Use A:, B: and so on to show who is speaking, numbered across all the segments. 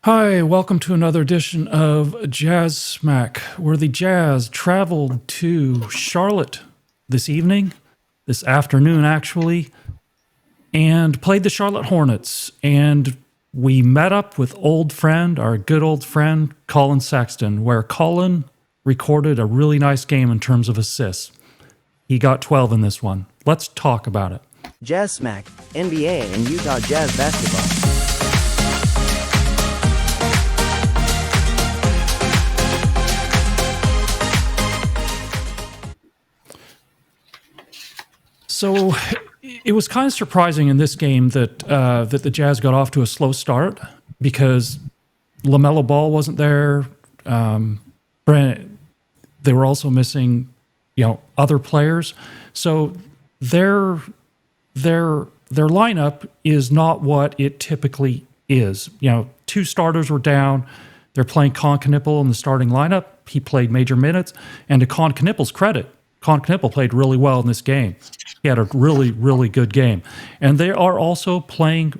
A: Hi, welcome to another edition of Jazz Smack, where the Jazz traveled to Charlotte this afternoon actually, and played the Charlotte Hornets. And we met up with our good old friend, Collin Sexton, where Collin recorded a really nice game in terms of assists. He got 12 in this one. Let's talk about it.
B: Jazz Smack, NBA and Utah Jazz basketball.
A: So it was kind of surprising in this game that the Jazz got off to a slow start because LaMelo Ball wasn't there. They were also missing, other players. So their lineup is not what it typically is. Two starters were down. They're playing Con Knippel in the starting lineup. He played major minutes, and to Con Knippel's credit, Con Knippel played really well in this game. He had a really, really good game. And they are also playing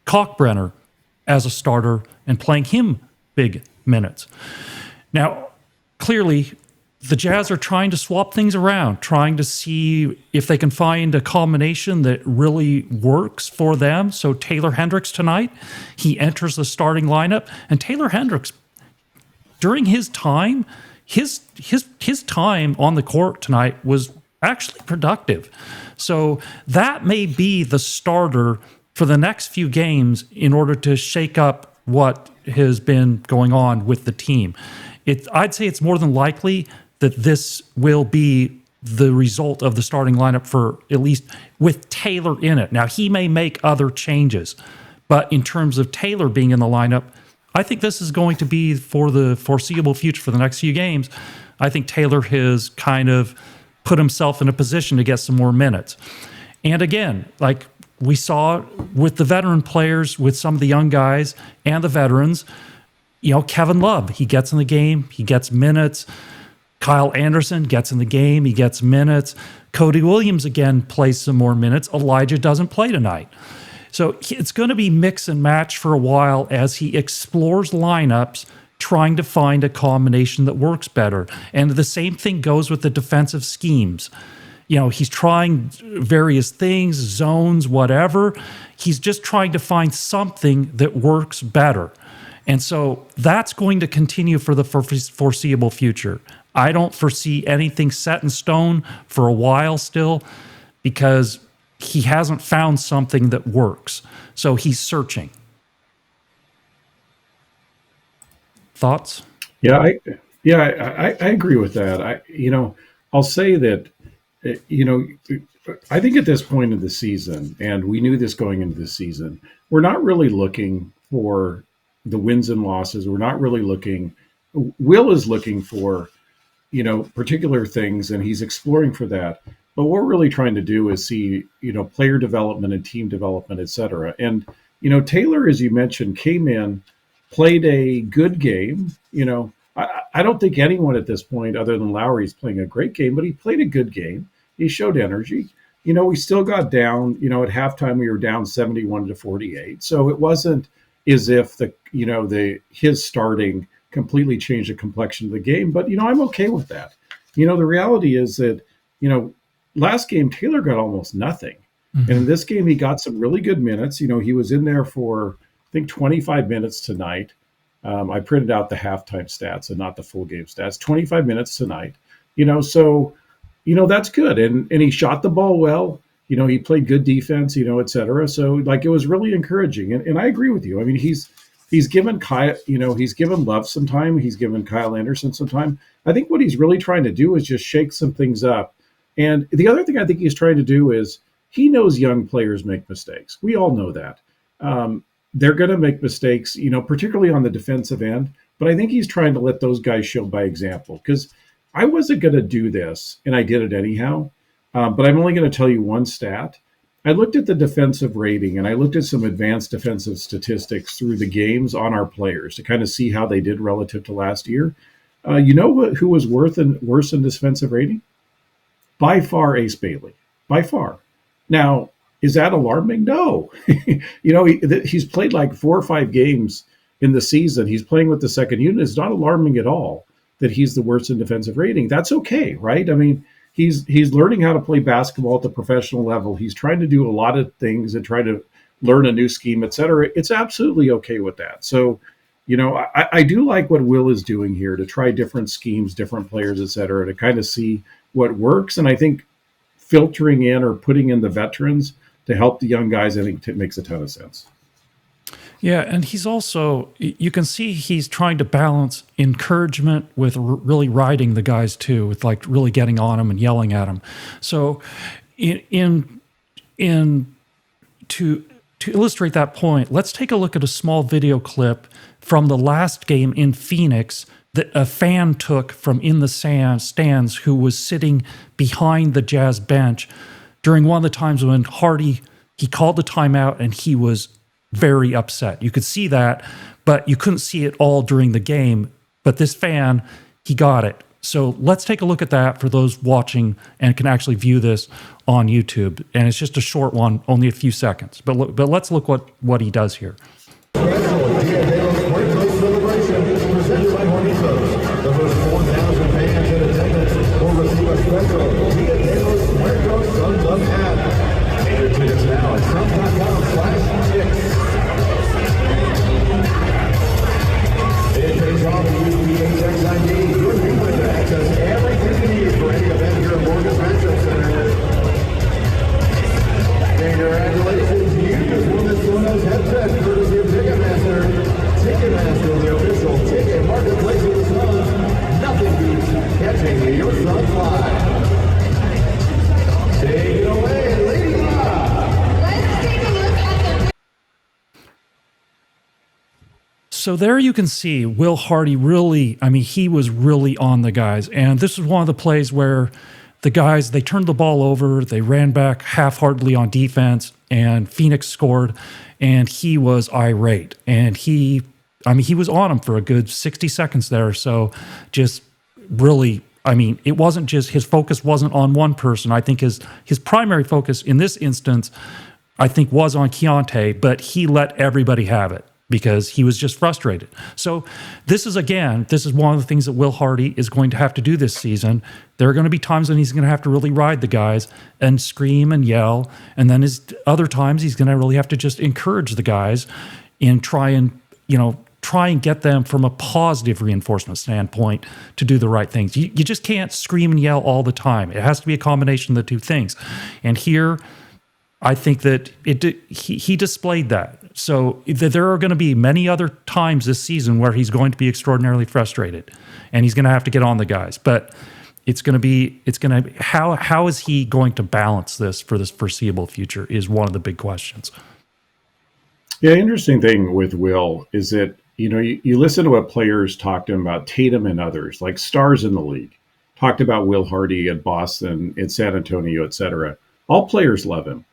A: Kalkbrenner as a starter and playing him big minutes. Now, clearly, the Jazz are trying to swap things around, trying to see if they can find a combination that really works for them. So Taylor Hendricks tonight, he enters the starting lineup. And Taylor Hendricks, during his time, his time on the court tonight was actually productive. So that may be the starter for the next few games in order to shake up what has been going on with the team. I'd say it's more than likely that this will be the result of the starting lineup for at least with Taylor in it. Now, he may make other changes, but in terms of Taylor being in the lineup, I think this is going to be for the foreseeable future for the next few games. I think Taylor has kind of put himself in a position to get some more minutes. And again, like we saw with the veteran players, with some of the young guys and the veterans, Kevin Love, he gets in the game, he gets minutes. Kyle Anderson gets in the game, he gets minutes. Cody Williams again plays some more minutes. Elijah doesn't play tonight. So it's going to be mix and match for a while as he explores lineups, trying to find a combination that works better. And the same thing goes with the defensive schemes. He's trying various things, zones, whatever. He's just trying to find something that works better. And so that's going to continue for the foreseeable future. I don't foresee anything set in stone for a while still because he hasn't found something that works. So he's searching. Thoughts?
C: Yeah, I agree with that. I'll say that, I think at this point of the season, and we knew this going into the season, we're not really looking for the wins and losses. We're not really looking. Will is looking for, particular things, and he's exploring for that. But what we're really trying to do is see, player development and team development, et cetera. And, Taylor, as you mentioned, came in, played a good game. I don't think anyone at this point, other than Lauri, is playing a great game, but he played a good game. He showed energy. We still got down, at halftime, we were down 71-48. So it wasn't as if his starting completely changed the complexion of the game. But, I'm okay with that. The reality is that, last game, Taylor got almost nothing. Mm-hmm. And in this game, he got some really good minutes. He was in there for, I think, 25 minutes tonight. I printed out the halftime stats and not the full game stats. 25 minutes tonight. So, that's good. And he shot the ball well. He played good defense, et cetera. So, it was really encouraging. And I agree with you. I mean, he's given Kyle, he's given Love some time. He's given Kyle Anderson some time. I think what he's really trying to do is just shake some things up. And the other thing I think he's trying to do is he knows young players make mistakes. We all know that. They're going to make mistakes, particularly on the defensive end. But I think he's trying to let those guys show by example, because I wasn't going to do this, and I did it anyhow. But I'm only going to tell you one stat. I looked at the defensive rating, and I looked at some advanced defensive statistics through the games on our players to kind of see how they did relative to last year. Who was worse in defensive rating? By far, Ace Bailey. By far. Now, is that alarming? No. He's played like 4 or 5 games in the season, he's playing with the second unit. It's not alarming at all that he's the worst in defensive rating. That's okay, right? I mean, he's learning how to play basketball at the professional level. He's trying to do a lot of things and try to learn a new scheme, et cetera. It's absolutely okay with that. So, I do like what Will is doing here to try different schemes, different players, et cetera, to kind of see what works. And I think filtering in or putting in the veterans to help the young guys, I think makes a ton of sense.
A: Yeah, and he's also, you can see he's trying to balance encouragement with really riding the guys too, with like really getting on them and yelling at them. So to illustrate that point, let's take a look at a small video clip from the last game in Phoenix that a fan took from in the stands who was sitting behind the Jazz bench during one of the times when Hardy, he called the timeout and he was very upset. You could see that, but you couldn't see it all during the game. But this fan, he got it. So let's take a look at that for those watching and can actually view this on YouTube. And it's just a short one, only a few seconds. But let's look what he does here.
D: Congratulations, you just won this Sonos headset courtesy of Ticketmaster. Ticketmaster, the official ticket marketplace of the Suns. Nothing beats catching your Suns live. Take it away, Lady La.
E: Let's take a look at the...
A: So there you can see Will Hardy really, he was really on the guys. And this was one of the plays where the guys, they turned the ball over, they ran back half-heartedly on defense, and Phoenix scored, and he was irate. And he was on him for a good 60 seconds there. So just really, it wasn't just, his focus wasn't on one person. I think his primary focus in this instance, I think, was on Keyonte, but he let everybody have it because he was just frustrated. So this is one of the things that Will Hardy is going to have to do this season. There are going to be times when he's going to have to really ride the guys and scream and yell. And then his other times he's going to really have to just encourage the guys and try and get them from a positive reinforcement standpoint to do the right things. You just can't scream and yell all the time. It has to be a combination of the two things. And here, I think that he displayed that. So there are going to be many other times this season where he's going to be extraordinarily frustrated, and he's going to have to get on the guys. But how is he going to balance this for this foreseeable future is one of the big questions.
C: Yeah, interesting thing with Will is that, you listen to what players talk to him about, Tatum and others, like stars in the league, talked about Will Hardy at Boston, in San Antonio, et cetera. All players love him.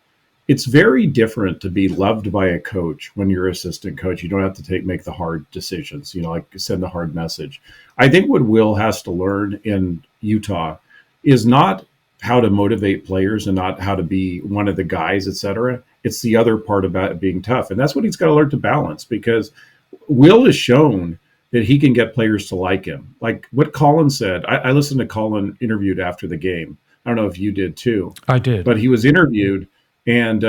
C: It's very different to be loved by a coach when you're assistant coach. You don't have to make the hard decisions, like send the hard message. I think what Will has to learn in Utah is not how to motivate players and not how to be one of the guys, et cetera. It's the other part about being tough. And that's what he's got to learn to balance, because Will has shown that he can get players to like him. Like what Collin said, I listened to Collin interviewed after the game. I don't know if you did too.
A: I did.
C: But he was interviewed. And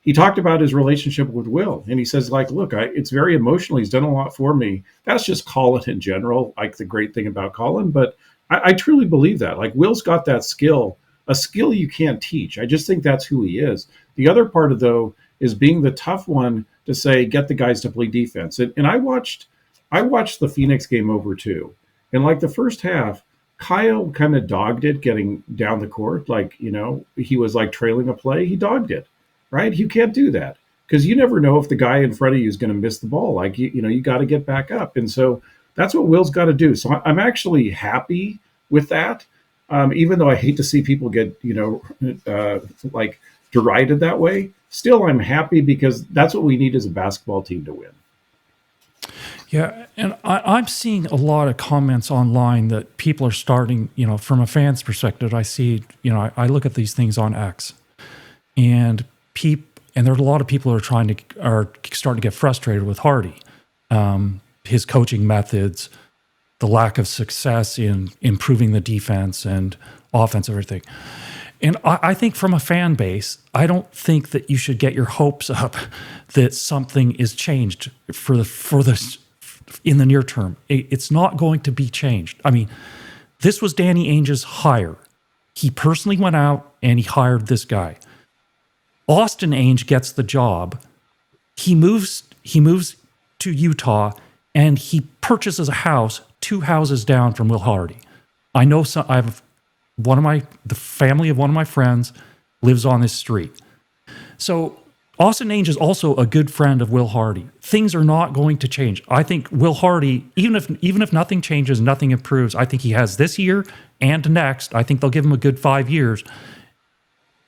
C: he talked about his relationship with Will, and he says, look, it's very emotional. He's done a lot for me. That's just Collin in general, like the great thing about Collin. But I truly believe that. Like Will's got that skill, a skill you can't teach. I just think that's who he is. The other part though is being the tough one to say, get the guys to play defense. And I watched the Phoenix game over too, and like the first half, Kyle kind of dogged it getting down the court. He was like trailing a play. He dogged it, right? You can't do that because you never know if the guy in front of you is going to miss the ball. You got to get back up. And so that's what Will's got to do. So I'm actually happy with that, even though I hate to see people get, derided that way. Still, I'm happy because that's what we need as a basketball team to win.
A: Yeah, and I'm seeing a lot of comments online that people are starting, from a fan's perspective, I see, I look at these things on X, and there are a lot of people who are starting to get frustrated with Hardy. his coaching methods, the lack of success in improving the defense and offense, everything. And I think from a fan base, I don't think that you should get your hopes up that something is changed for the in the near term. It's not going to be changed. I mean, this was Danny Ainge's hire. He personally went out and he hired this guy. Austin Ainge gets the job. He moves to Utah and he purchases a house 2 houses down from Will Hardy. I know the family of one of my friends lives on this street. So Austin Ainge is also a good friend of Will Hardy. Things are not going to change. I think Will Hardy, even if nothing changes, nothing improves, I think he has this year and next. I think they'll give him a good 5 years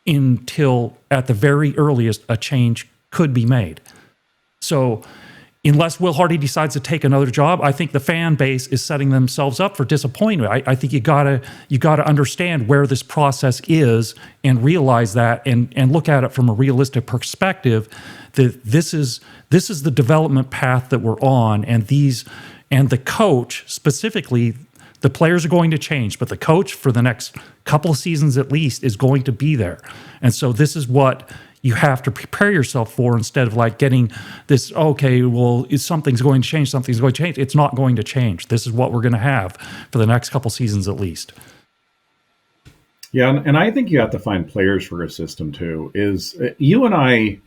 A: until, at the very earliest, a change could be made. So unless Will Hardy decides to take another job, I think the fan base is setting themselves up for disappointment. I think you gotta understand where this process is and realize that and look at it from a realistic perspective, that this is the development path that we're on, and the coach specifically. The players are going to change, but the coach for the next couple of seasons at least is going to be there. And so this is what you have to prepare yourself for, instead of like getting this, okay, well, something's going to change, something's going to change. It's not going to change. This is what we're going to have for the next couple seasons at least.
C: Yeah, and I think you have to find players for a system too. Is you and I,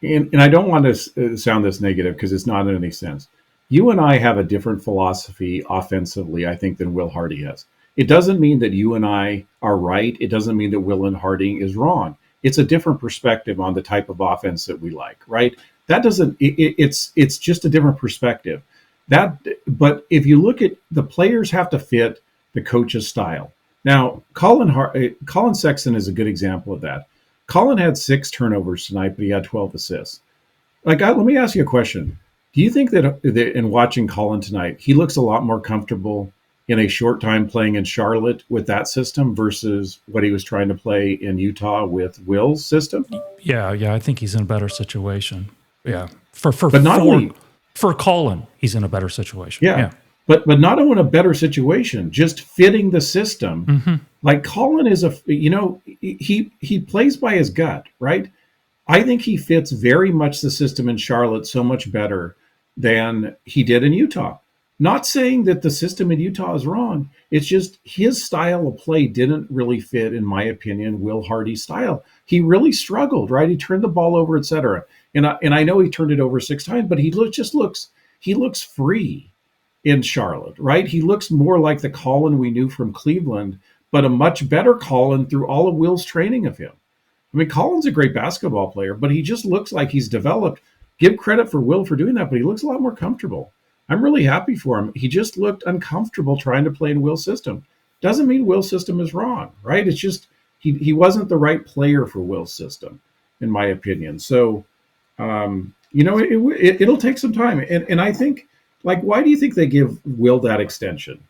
C: and I don't want to sound this negative because it's not in any sense. You and I have a different philosophy offensively, I think, than Will Hardy has. It doesn't mean that you and I are right. It doesn't mean that Will and Hardy is wrong. It's a different perspective on the type of offense that we like, right? That doesn't. It's just a different perspective. But if you look at the players, have to fit the coach's style. Now, Collin Sexton is a good example of that. Collin had 6 turnovers tonight, but he had 12 assists. Let me ask you a question. Do you think that in watching Collin tonight, he looks a lot more comfortable in a short time playing in Charlotte with that system versus what he was trying to play in Utah with Will's system?
A: Yeah, I think he's in a better situation. Yeah, for Collin, he's in a better situation.
C: Yeah. But not only a better situation, just fitting the system. Mm-hmm. Like Collin is he plays by his gut, right? I think he fits very much the system in Charlotte so much better than he did in Utah. Not saying that the system in Utah is wrong. It's just his style of play didn't really fit, in my opinion, Will Hardy's style. He really struggled, right? He turned the ball over, etc. And I know he turned it over 6 times, but he looks free in Charlotte, right? He looks more like the Collin we knew from Cleveland, but a much better Collin through all of Will's training of him. I mean, Collin's a great basketball player, but he just looks like he's developed. Give credit for Will for doing that, but he looks a lot more comfortable. I'm really happy for him. He just looked uncomfortable trying to play in Will's system. Doesn't mean Will's system is wrong, right? It's just he wasn't the right player for Will's system, in my opinion. So, it'll take some time. And I think, why do you think they give Will that extension?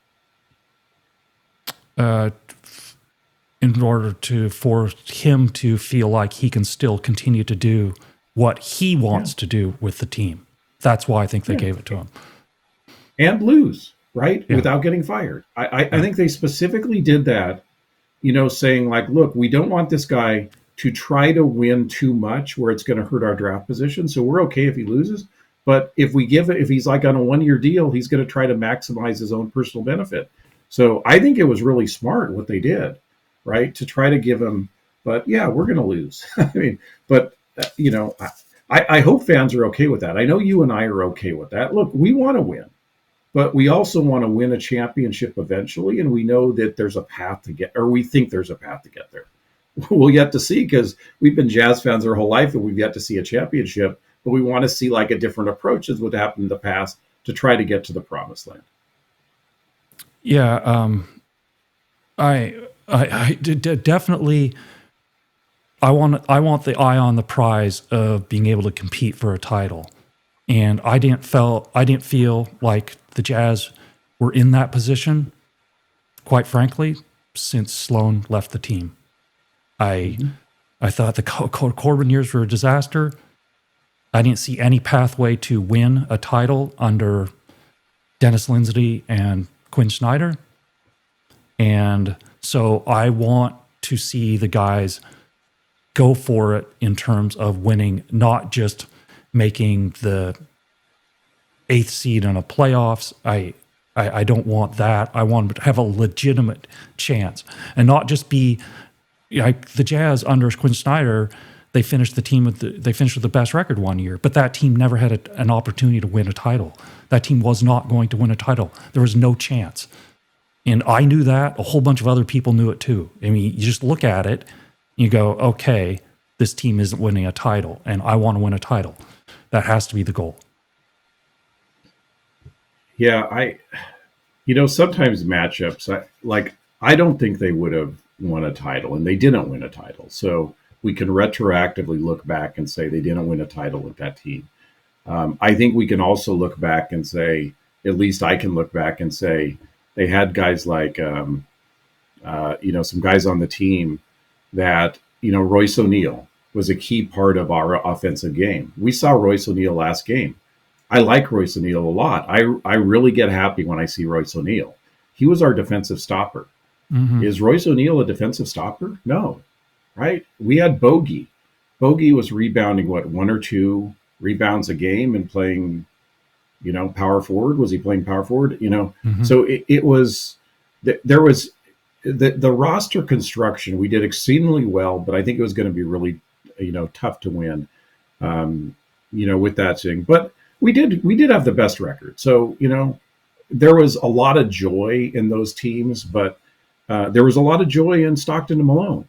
A: In order for him to feel like he can still continue to do what he wants to do with the team. That's why I think they gave it to him.
C: And lose, right? Yeah. Without getting fired. I think they specifically did that, saying look, we don't want this guy to try to win too much where it's going to hurt our draft position. So we're okay if he loses. But if he's on a 1-year deal, he's going to try to maximize his own personal benefit. So I think it was really smart what they did, right? To try to give him, but yeah, we're going to lose. I mean, but I hope fans are okay with that. I know you and I are okay with that. Look, we want to win, but we also want to win a championship eventually. And we know that there's a path to get, or we think there's a path to get there. We'll yet to see, because we've been Jazz fans our whole life and we've yet to see a championship, but we want to see a different approach as what happened in the past to try to get to the promised land.
A: Yeah. I definitely, I want the eye on the prize of being able to compete for a title. And I didn't feel like the Jazz were in that position, quite frankly, since Sloan left the team. I thought the Corbin years were a disaster. I didn't see any pathway to win a title under Dennis Lindsay and Quinn Snyder. And so I want to see the guys go for it in terms of winning, not just making the 8th seed in a playoffs. I don't want that. I want to have a legitimate chance and not just be like the Jazz under Quinn Snyder. They finished with the best record one year, but that team never had an opportunity to win a title. That team was not going to win a title. There was no chance. And I knew that. A whole bunch of other people knew it too. I mean, you just look at it, you go, okay, this team isn't winning a title, and I want to win a title. That has to be the goal.
C: Yeah, sometimes matchups, I don't think they would have won a title, and they didn't win a title. So we can retroactively look back and say they didn't win a title with that team. I think we can also look back and say, at least I can look back and say, they had guys like, some guys on the team that, Royce O'Neal was a key part of our offensive game. We saw Royce O'Neal last game. I like Royce O'Neal a lot. I really get happy when I see Royce O'Neal. He was our defensive stopper. Mm-hmm. Is Royce O'Neal a defensive stopper? No, right? We had Bogey. Bogey was rebounding, 1 or 2 rebounds a game and playing, power forward. Was he playing power forward? Mm-hmm. So it was, there was the roster construction. We did exceedingly well, but I think it was going to be really, tough to win, with that thing. But we did have the best record. So, there was a lot of joy in those teams, but there was a lot of joy in Stockton and Malone,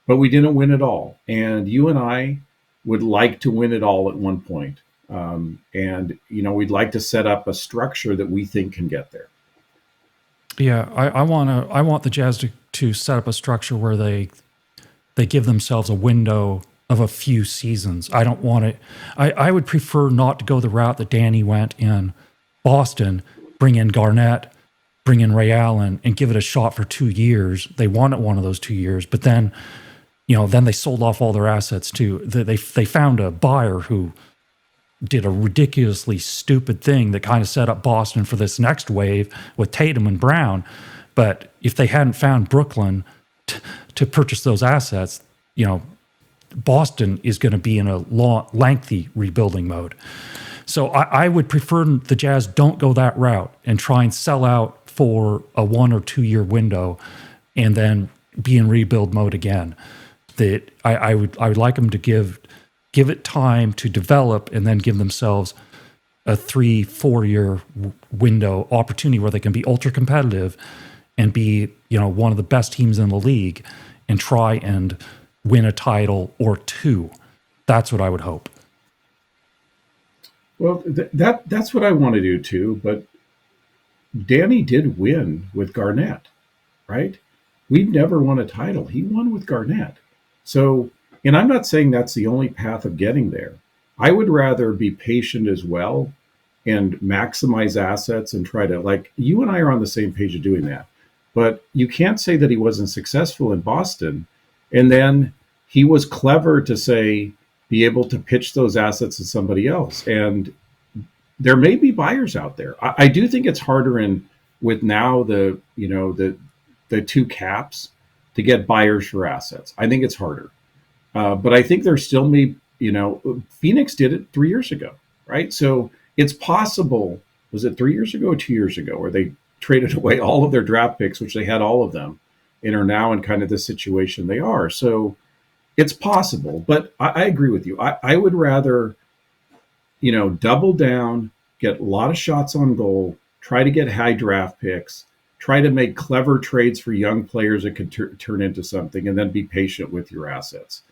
C: but we didn't win it all. And you and I would like to win it all at one point. And we'd like to set up a structure that we think can get there.
A: Yeah, I want the Jazz to set up a structure where they give themselves a window of a few seasons. I don't want it. I would prefer not to go the route that Danny went in Boston, bring in Garnett, bring in Ray Allen, and give it a shot for 2 years. They won it one of those 2 years, but then they sold off all their assets too. They found a buyer who did a ridiculously stupid thing that kind of set up Boston for this next wave with Tatum and Brown. But if they hadn't found Brooklyn to purchase those assets, Boston is going to be in a lengthy rebuilding mode. So I would prefer the Jazz don't go that route and try and sell out for a 1 or 2 year window and then be in rebuild mode again. That I would like them to give it time to develop and then give themselves a 3-4 year window opportunity where they can be ultra competitive and be, one of the best teams in the league and try and win a title or 2. That's what I would hope.
C: Well, that's what I want to do too. But Danny did win with Garnett, right? We've never won a title. He won with Garnett. So, and I'm not saying that's the only path of getting there. I would rather be patient as well and maximize assets and try to, like, you and I are on the same page of doing that. But you can't say that he wasn't successful in Boston. And then he was clever to be able to pitch those assets to somebody else. And there may be buyers out there. I do think it's harder with now the 2 caps to get buyers for assets. I think it's harder. But I think there still may, Phoenix did it 3 years ago, right? So it's possible, was it 3 years ago or 2 years ago, where they traded away all of their draft picks, which they had all of them, and are now in kind of the situation they are. So it's possible, but I agree with you. I would rather, double down, get a lot of shots on goal, try to get high draft picks, try to make clever trades for young players that could turn into something, and then be patient with your assets.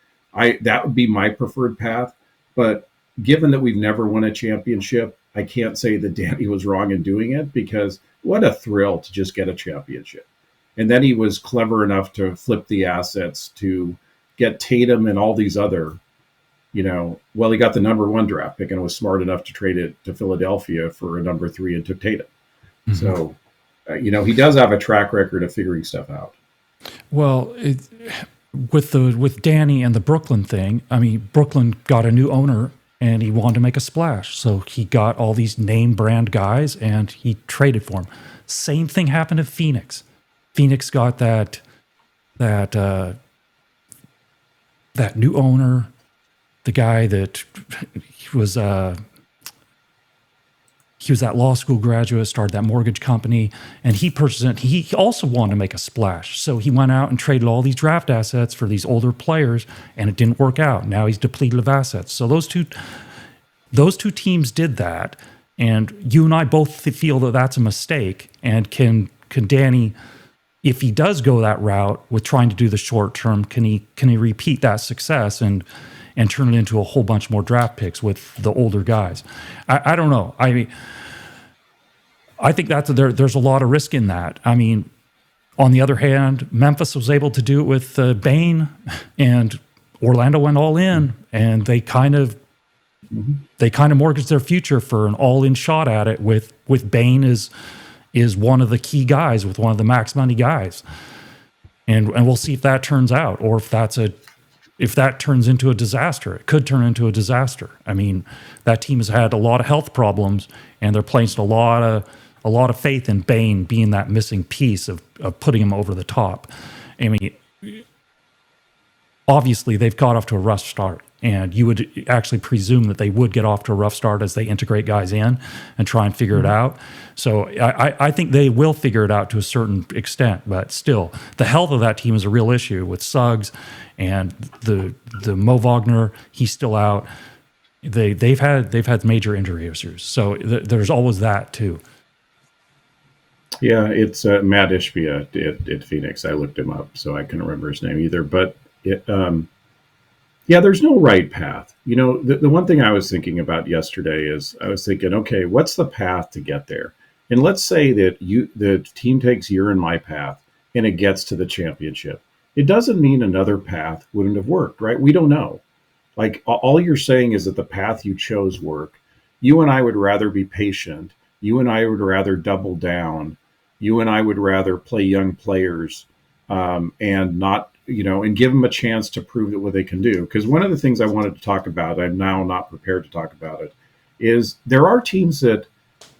C: That would be my preferred path. But given that we've never won a championship, I can't say that Danny was wrong in doing it, because what a thrill to just get a championship. And then he was clever enough to flip the assets to get Tatum and all these other, he got the number 1 draft pick and was smart enough to trade it to Philadelphia for a number 3 and took Tatum. Mm-hmm. So, he does have a track record of figuring stuff out.
A: Well, with Danny and the Brooklyn thing, I mean, Brooklyn got a new owner and he wanted to make a splash. So he got all these name brand guys and he traded for them. Same thing happened to Phoenix. Phoenix got that new owner, the guy that he was that law school graduate, started that mortgage company, and he also wanted to make a splash. So he went out and traded all these draft assets for these older players, and it didn't work out. Now he's depleted of assets. So those two teams did that, and you and I both feel that that's a mistake. And can Danny, if he does go that route with trying to do the short term, can he repeat that success and turn it into a whole bunch more draft picks with the older guys? I don't know. I think there's a lot of risk in that. I mean, on the other hand, Memphis was able to do it with Bane, and Orlando went all in, and they kind of mortgaged their future for an all-in shot at it with Bane is one of the key guys, with one of the max money guys. And we'll see if that turns out, or if that turns into a disaster. It could turn into a disaster. I mean, that team has had a lot of health problems, and they're placing a lot of faith in Bane being that missing piece of putting him over the top. I mean, obviously they've got off to a rough start, and you would actually presume that they would get off to a rough start as they integrate guys in and try and figure it out. So I think they will figure it out to a certain extent, but still, the health of that team is a real issue with Suggs and the Mo Wagner. He's still out. They've had major injury issues, so there's always that too.
C: Yeah, it's Matt Ishbia at Phoenix. I looked him up, so I couldn't remember his name either. But there's no right path. You know, the one thing I was thinking about yesterday is I was thinking, okay, what's the path to get there? And let's say that the team takes your and my path and it gets to the championship. It doesn't mean another path wouldn't have worked, right? We don't know. Like, all you're saying is that the path you chose worked. You and I would rather be patient. You and I would rather double down. You and I would rather play young players and not, and give them a chance to prove that what they can do. Because one of the things I wanted to talk about, I'm now not prepared to talk about it, is there are teams that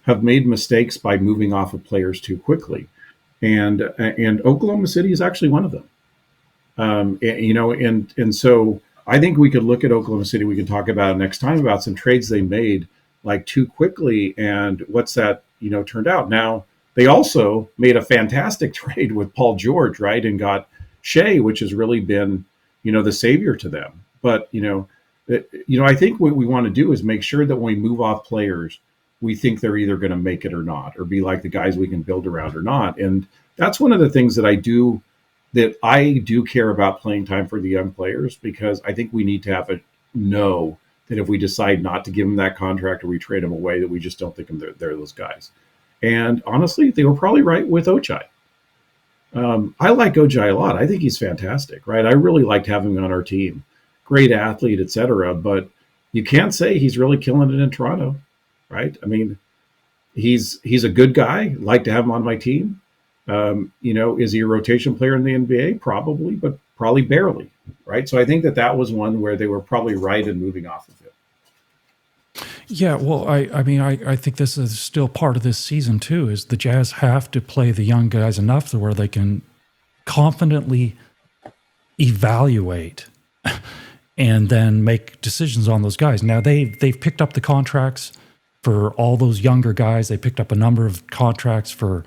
C: have made mistakes by moving off of players too quickly. And Oklahoma City is actually one of them. And so I think we could look at Oklahoma City. We can talk about it next time about some trades they made like too quickly and what's that, turned out. Now, they also made a fantastic trade with Paul George, right? And got Shea, which has really been, the savior to them. But, I think what we want to do is make sure that when we move off players, we think they're either going to make it or not, or be like the guys we can build around or not. And that's one of the things that I do care about playing time for the young players, because I think we need to know that if we decide not to give them that contract or we trade them away, that we just don't think they're those guys. And honestly, they were probably right with Ochai. I like Ochai a lot. I think he's fantastic, right? I really liked having him on our team. Great athlete, etc. But you can't say he's really killing it in Toronto, right? I mean, he's a good guy. Like to have him on my team. Is he a rotation player in the NBA? Probably, but probably barely, right? So I think that was one where they were probably right in moving off of it.
A: Yeah, well, I think this is still part of this season too, is the Jazz have to play the young guys enough to where they can confidently evaluate and then make decisions on those guys. Now, they've picked up the contracts for all those younger guys. They picked up a number of contracts for,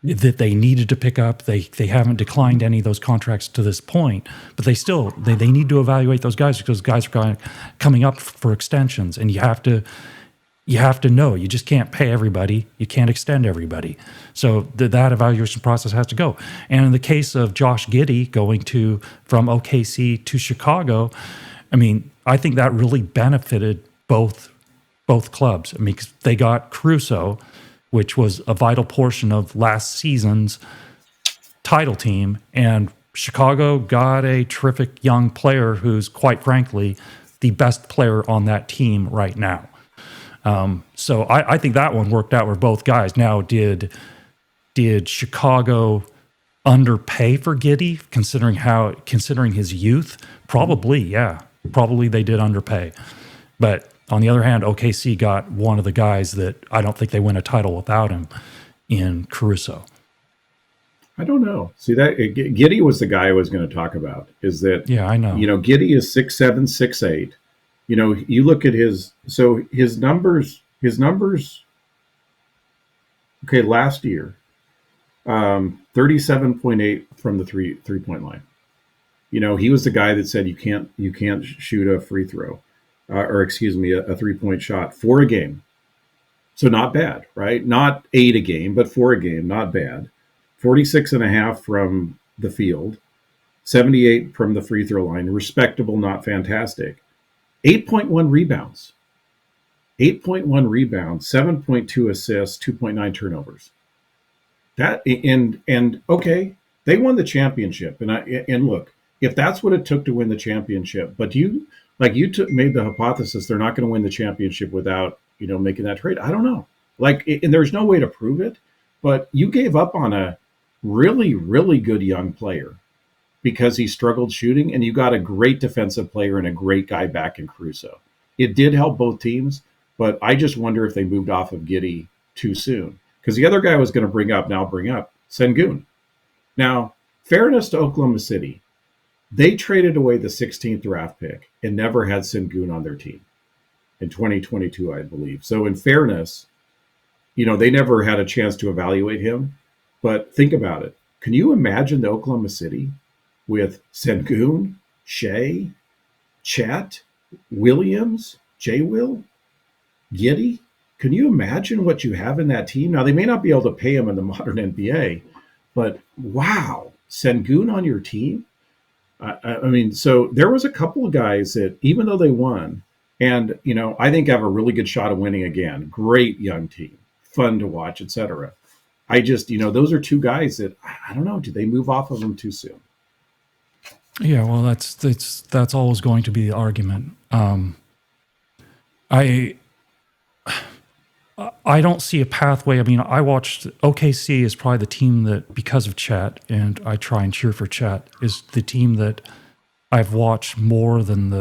A: that they needed to pick up. They haven't declined any of those contracts to this point, but they need to evaluate those guys, because guys are coming up for extensions, and you have to know you just can't pay everybody. You can't extend everybody. So that evaluation process has to go. And in the case of Josh Giddey going from OKC to Chicago, I think that really benefited both clubs. Because they got Caruso, which was a vital portion of last season's title team. And Chicago got a terrific young player who's, quite frankly, the best player on that team right now. So I think that one worked out for both guys. Now, did Chicago underpay for Giddey, considering his youth? Probably, yeah. Probably they did underpay. But on the other hand, OKC got one of the guys that I don't think they win a title without him in Caruso.
C: I don't know. See, that Giddey was the guy I was going to talk about. Is that
A: Yeah, I know.
C: Giddey is 6'7", 6'8". You look at his numbers. Okay, last year, 37.8 from the three-point line. He was the guy that said you can't shoot a free throw, a three-point shot for a game. So not bad, right? Not 8 a game, but 4 a game, not bad. 46.5 from the field, 78 from the free throw line, respectable, not fantastic. 8.1 rebounds. 8.1 rebounds, 7.2 assists, 2.9 turnovers. That and okay, they won the championship. And look, if that's what it took to win the championship, but made the hypothesis they're not going to win the championship without making that trade. I don't know. And there's no way to prove it, but you gave up on a really, really good young player because he struggled shooting, and you got a great defensive player and a great guy back in Caruso. It did help both teams, but I just wonder if they moved off of Giddey too soon. Because the other guy I was going to bring up Sengun. Now, fairness to Oklahoma City, they traded away the 16th draft pick and never had Sengun on their team in 2022, I believe. So in fairness, they never had a chance to evaluate him. But think about it. Can you imagine the Oklahoma City with Sengun, Shea, Chet, Williams, J-Will, Giddey? Can you imagine what you have in that team? Now, they may not be able to pay him in the modern NBA, but wow, Sengun on your team? So there was a couple of guys that, even though they won, and, I think have a really good shot of winning again. Great young team, fun to watch, etc. I just, those are two guys that, I don't know, did they move off of them too soon?
A: Yeah, well, that's always going to be the argument. I don't see a pathway. I mean, I watched OKC is probably the team that, because of Chet, and I try and cheer for Chet, is the team that I've watched more than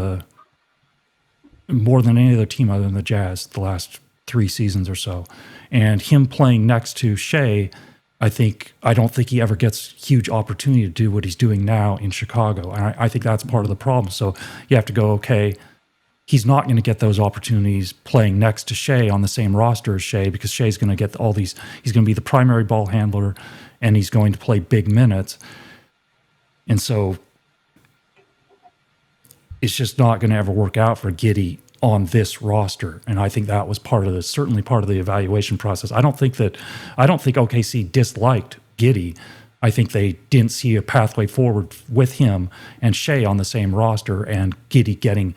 A: any other team other than the Jazz the last 3 seasons or so. And him playing next to Shea, I don't think he ever gets huge opportunity to do what he's doing now in Chicago. And I think that's part of the problem. So you have to go, okay, he's not going to get those opportunities playing next to Shea on the same roster as Shea, because Shea's going to get all these, he's going to be the primary ball handler and he's going to play big minutes. And so it's just not going to ever work out for Giddey on this roster. And I think that was certainly part of the evaluation process. I don't think OKC disliked Giddey. I think they didn't see a pathway forward with him and Shea on the same roster, and Giddey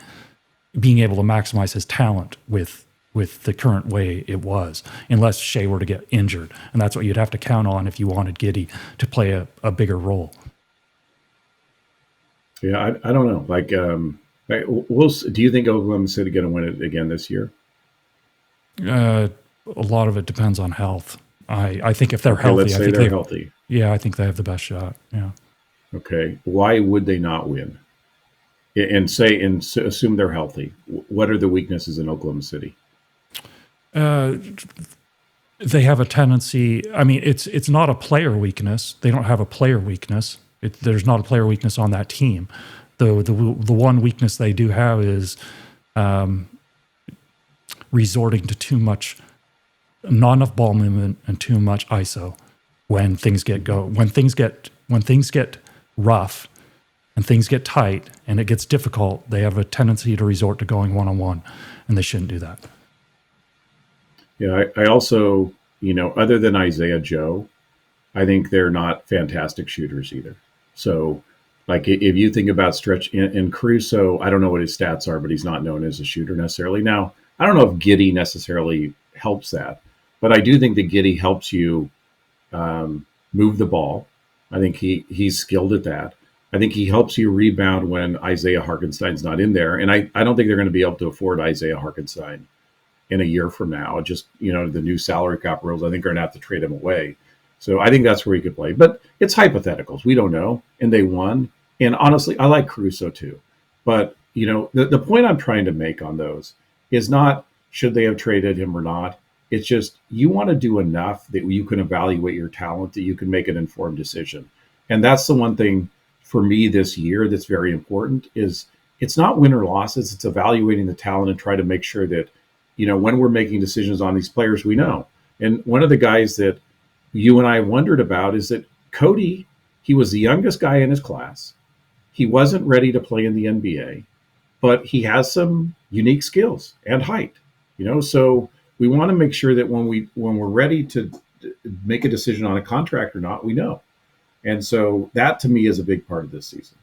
A: being able to maximize his talent with the current way it was, unless Shea were to get injured. And that's what you'd have to count on if you wanted Giddey to play a bigger role.
C: Yeah, I don't know. Do you think Oklahoma City going to win it again this year?
A: A lot of it depends on health. I think if they're healthy,
C: let's say they're healthy.
A: Yeah, I think they have the best shot. Yeah.
C: Okay. Why would they not win? And assume they're healthy. What are the weaknesses in Oklahoma City?
A: They have a tendency. I mean, it's not a player weakness. They don't have a player weakness. There's not a player weakness on that team. The one weakness they do have is resorting to too much, not enough ball movement and too much ISO when things get rough and things get tight and it gets difficult. They have a tendency to resort to going one-on-one, and they shouldn't do that.
C: Yeah, I also, other than Isaiah Joe, I think they're not fantastic shooters either. So, if you think about stretch in Caruso, I don't know what his stats are, but he's not known as a shooter necessarily. Now, I don't know if Giddey necessarily helps that, but I do think that Giddey helps you move the ball. I think he's skilled at that. I think he helps you rebound when Isaiah Hartenstein's not in there. And I don't think they're going to be able to afford Isaiah Hartenstein in a year from now. Just, the new salary cap rules, I think are going to have to trade him away. So I think that's where he could play. But it's hypotheticals. We don't know. And they won. And honestly, I like Caruso too. But, the point I'm trying to make on those is not should they have traded him or not. It's just you want to do enough that you can evaluate your talent, that you can make an informed decision. And that's the one thing for me this year that's very important is it's not win or losses. It's evaluating the talent and try to make sure that, when we're making decisions on these players, we know. And one of the guys that you and I wondered about is that Cody, he was the youngest guy in his class. He wasn't ready to play in the NBA, but he has some unique skills and height, so we want to make sure that when we're ready to make a decision on a contract or not, we know. And so that to me is a big part of this season.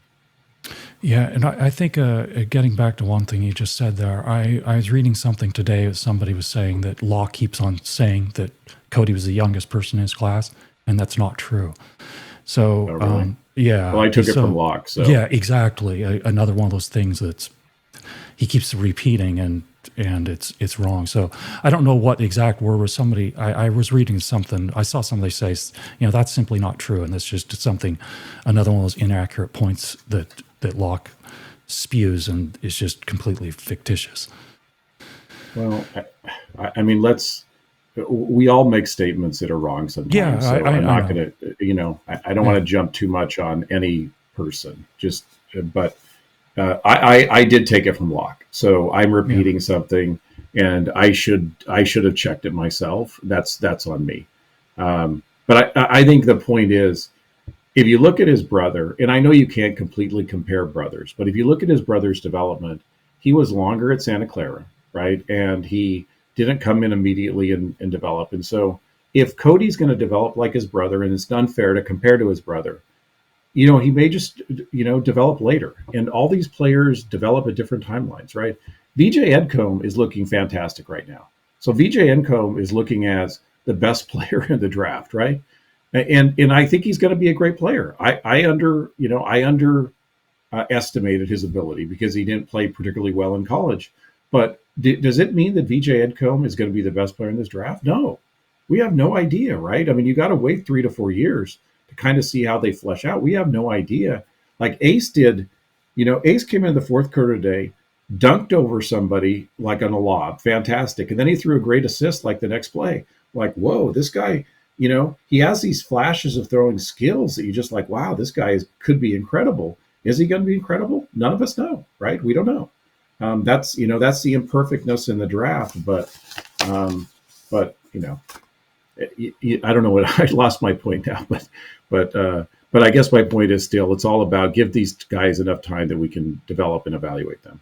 A: Yeah, and I think getting back to one thing you just said there, I was reading something today. Somebody was saying that Locke keeps on saying that Cody was the youngest person in his class, and that's not true. So,
C: Oh, really?
A: yeah.
C: Well, I took it from Locke. So
A: Yeah, exactly. Another one of those things that's he keeps repeating, and it's wrong. So I don't know what the exact word was. Somebody I was reading something. I saw somebody say, that's simply not true, and that's just something. Another one of those inaccurate points that Locke spews, and is just completely fictitious.
C: Well, I mean, we all make statements that are wrong sometimes.
A: Yeah,
C: so I'm not going to, I don't want to jump too much on any person. But I did take it from Locke, so I'm repeating something, and I should have checked it myself. That's on me. But I think the point is, if you look at his brother, and I know you can't completely compare brothers, but if you look at his brother's development, he was longer at Santa Clara, right? And he didn't come in immediately and develop. And so if Cody's going to develop like his brother, and it's unfair to compare to his brother, he may just, develop later. And all these players develop at different timelines, right? VJ Edcombe is looking fantastic right now. So VJ Edcombe is looking as the best player in the draft, right? And I think he's going to be a great player. I underestimated his ability because he didn't play particularly well in college. But does it mean that VJ Edcombe is going to be the best player in this draft? No, we have no idea, right? I mean, you got to wait 3 to 4 years to kind of see how they flesh out. We have no idea. Like Ace did, Ace came in the fourth quarter today, dunked over somebody like on a lob, fantastic, and then he threw a great assist like the next play. Like, whoa, this guy. He has these flashes of throwing skills that you just like, wow, this guy could be incredible. Is he going to be incredible? None of us know, right? We don't know. That's the imperfectness in the draft, but I don't know what I lost my point now, but I guess my point is still, it's all about give these guys enough time that we can develop and evaluate them.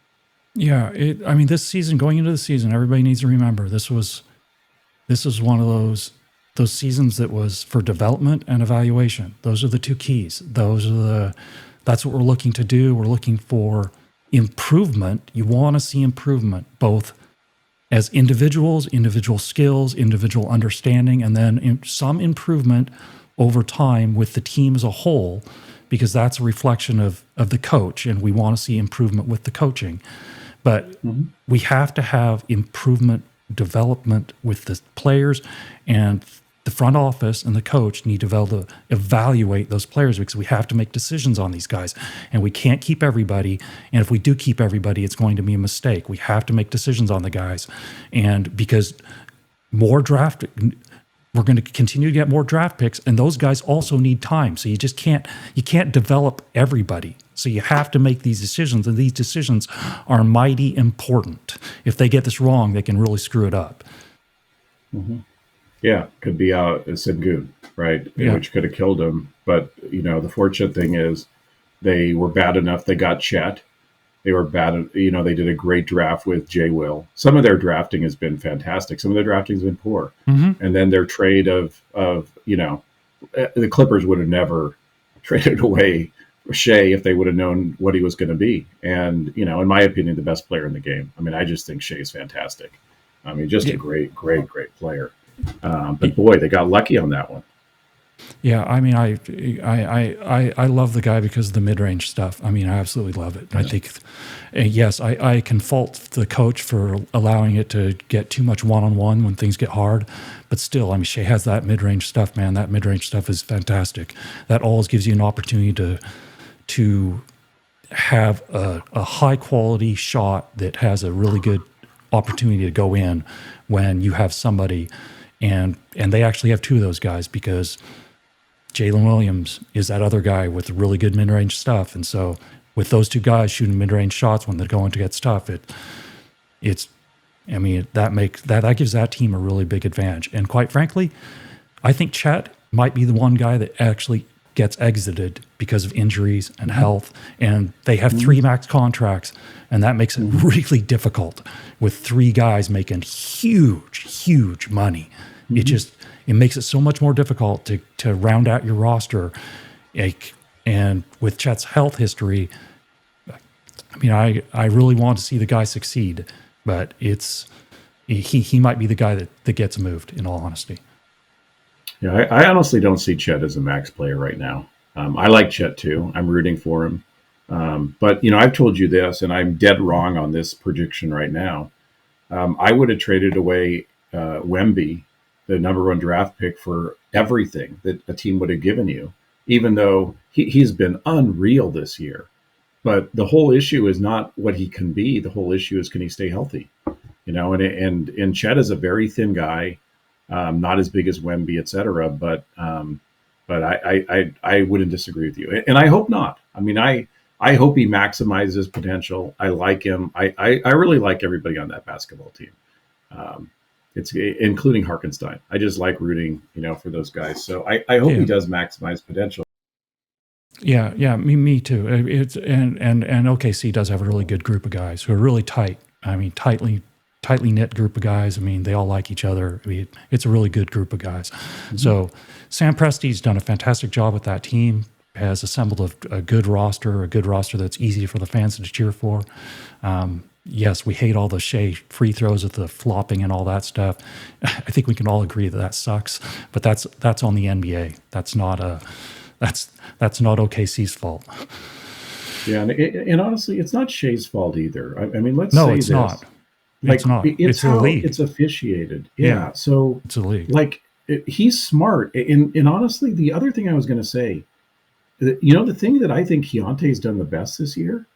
A: Yeah, this season, going into the season, everybody needs to remember this was one of those seasons that was for development and evaluation. Those are the two keys. That's what we're looking to do. We're looking for improvement. You want to see improvement, both as individuals, individual skills, individual understanding, and then some improvement over time with the team as a whole, because that's a reflection of the coach, and we want to see improvement with the coaching. But we have to have improvement, development with the players, and the front office and the coach need to evaluate those players, because we have to make decisions on these guys, and we can't keep everybody. And if we do keep everybody, it's going to be a mistake. We have to make decisions on the guys, and because we're going to continue to get more draft picks, and those guys also need time. So you can't develop everybody. So you have to make these decisions, and these decisions are mighty important. If they get this wrong, they can really screw it up.
C: Mm-hmm. Yeah, could be out Sengun, right?
A: Yeah.
C: Which could have killed him. But, the fortunate thing is they were bad enough. They got Chet. They were bad. They did a great draft with Jay Will. Some of their drafting has been fantastic. Some of their drafting has been poor. Mm-hmm. And then their trade of the Clippers would have never traded away Shea if they would have known what he was going to be. And, in my opinion, the best player in the game. I mean, I just think Shea's fantastic. I mean, just a great, great, great player. But boy, they got lucky on that one.
A: Yeah, I mean, I love the guy because of the mid-range stuff. I mean, I absolutely love it. Yeah. I think, yes, I can fault the coach for allowing it to get too much one-on-one when things get hard. But still, I mean, Shea has that mid-range stuff, man. That mid-range stuff is fantastic. That always gives you an opportunity to have a high quality shot that has a really good opportunity to go in when you have somebody, and they actually have two of those guys, because Jalen Williams is that other guy with really good mid-range stuff. And so with those two guys shooting mid-range shots when they're going to get stuff, that gives that team a really big advantage. And quite frankly, I think Chet might be the one guy that actually gets exited because of injuries and health. And they have 3 max contracts, and that makes it really difficult with 3 guys making huge money. It makes it so much more difficult to round out your roster. And with Chet's health history, I mean, I really want to see the guy succeed, but he might be the guy that gets moved, in all honesty.
C: Yeah, I honestly don't see Chet as a max player right now. I like Chet too. I'm rooting for him. But, I've told you this, and I'm dead wrong on this prediction right now. I would have traded away Wemby, the number 1 draft pick, for everything that a team would have given you, even though he's been unreal this year. But the whole issue is not what he can be. The whole issue is, can he stay healthy? And Chet is a very thin guy, not as big as Wemby, et cetera. But I wouldn't disagree with you. And I hope not. I mean, I hope he maximizes his potential. I like him. I really like everybody on that basketball team. It's including Harkenstein. I just like rooting, for those guys. So I hope he does maximize potential.
A: Yeah, me too. And OKC does have a really good group of guys who are really tight. I mean, tightly knit group of guys. I mean, they all like each other. I mean, it's a really good group of guys. Mm-hmm. So Sam Presti's done a fantastic job with that team. Has assembled a good roster that's easy for the fans to cheer for. Yes, we hate all the Shea free throws with the flopping and all that stuff. I think we can all agree that sucks. But that's on the NBA. That's not OKC's fault.
C: Yeah, and honestly, it's not Shea's fault either. I mean, let's
A: no,
C: say
A: it's
C: this.
A: Not.
C: It's not.
A: It's
C: how
A: the league.
C: It's officiated. Yeah. So
A: it's a league.
C: He's smart. And honestly, the other thing I was going to say, the thing that I think Keyonte's done the best this year,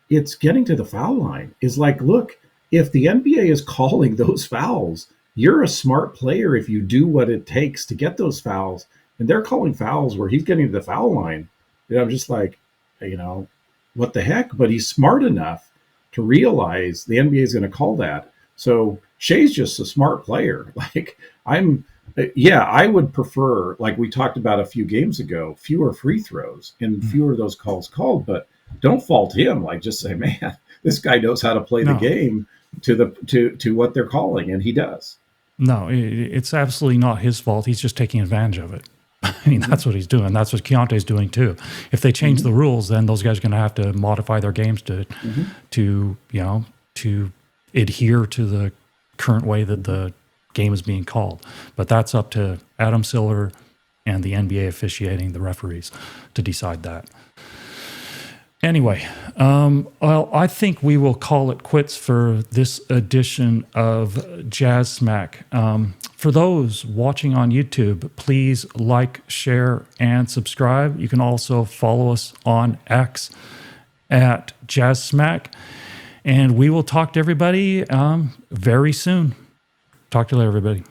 C: it's getting to the foul line. Is look, if the NBA is calling those fouls, you're a smart player if you do what it takes to get those fouls. And they're calling fouls where he's getting to the foul line. And I'm just like, what the heck? But he's smart enough to realize the NBA is going to call that. So Shea's just a smart player. I would prefer, like we talked about a few games ago, fewer free throws and fewer of those calls called. But don't fault him. Just say, man, this guy knows how to play the game to what they're calling, and he does.
A: No, it's absolutely not his fault. He's just taking advantage of it. I mean, that's what he's doing. That's what Keyonte's doing too. If they change the rules, then those guys are going to have to modify their games to adhere to the current way that the game is being called. But that's up to Adam Silver and the NBA officiating, the referees, to decide that. Anyway, well, I think we will call it quits for this edition of Jazz Smack. For those watching on YouTube, please like, share, and subscribe. You can also follow us on X at Jazz Smack. And we will talk to everybody very soon. Talk to you later, everybody.